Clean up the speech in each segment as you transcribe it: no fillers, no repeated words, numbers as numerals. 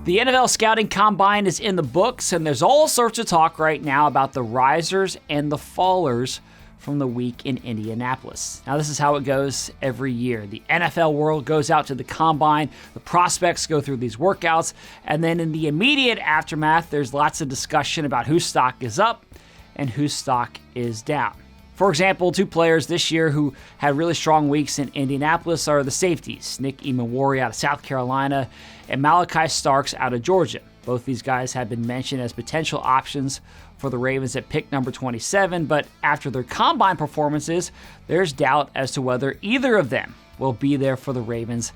The NFL Scouting Combine is in the books, and there's all sorts of talk right now about the risers and the fallers from the week in Indianapolis. Now, this is how it goes every year. The NFL world goes out to the Combine, the prospects go through these workouts, and then in the immediate aftermath, there's lots of discussion about whose stock is up and whose stock is down. For example, two players this year who had really strong weeks in Indianapolis are the safeties, Nick Emmanwori out of South Carolina and Malachi Starks out of Georgia. Both these guys have been mentioned as potential options for the Ravens at pick number 27, but after their combine performances, there's doubt as to whether either of them will be there for the Ravens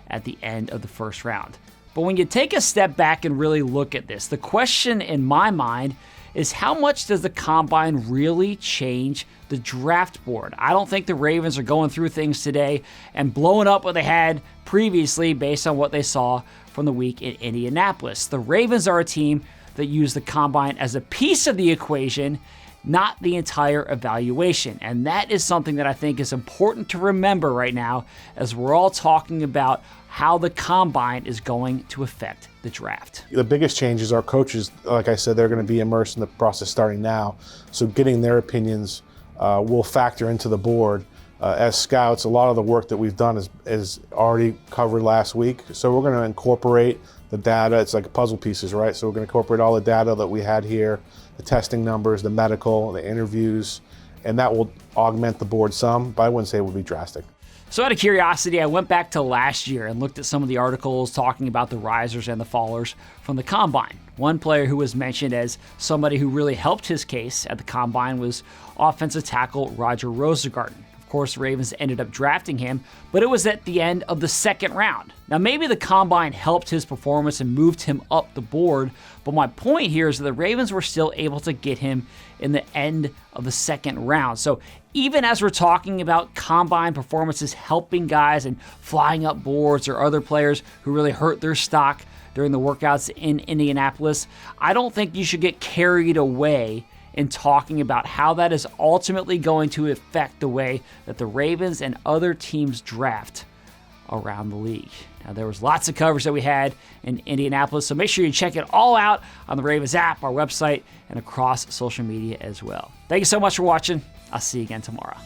at the end of the first round. But when you take a step back and really look at this, the question in my mind is how much does the Combine really change the draft board? I don't think the Ravens are going through things today and blowing up what they had previously based on what they saw from the week in Indianapolis. The Ravens are a team that use the Combine as a piece of the equation, not the entire evaluation. And that is something that I think is important to remember right now as we're all talking about how the Combine is going to affect the draft. The biggest changes are coaches, like I said, they're going to be immersed in the process starting now. So getting their opinions will factor into the board. As scouts, a lot of the work that we've done is already covered last week. So we're going to incorporate the data. It's like puzzle pieces, right? So we're going to incorporate all the data that we had here, the testing numbers, the medical, the interviews, and that will augment the board some, but I wouldn't say it would be drastic. So out of curiosity, I went back to last year and looked at some of the articles talking about the risers and the fallers from the Combine. One player who was mentioned as somebody who really helped his case at the Combine was offensive tackle Roger Rosengarten. Of course, the Ravens ended up drafting him, but it was at the end of the second round. Now, maybe the Combine helped his performance and moved him up the board, but my point here is that the Ravens were still able to get him in the end of the second round. So even as we're talking about Combine performances helping guys and flying up boards or other players who really hurt their stock during the workouts in Indianapolis, I don't think you should get carried away in talking about how that is ultimately going to affect the way that the Ravens and other teams draft around the league. Now, there was lots of coverage that we had in Indianapolis, so make sure you check it all out on the Ravens app, our website, and across social media as well. Thank you so much for watching. I'll see you again tomorrow.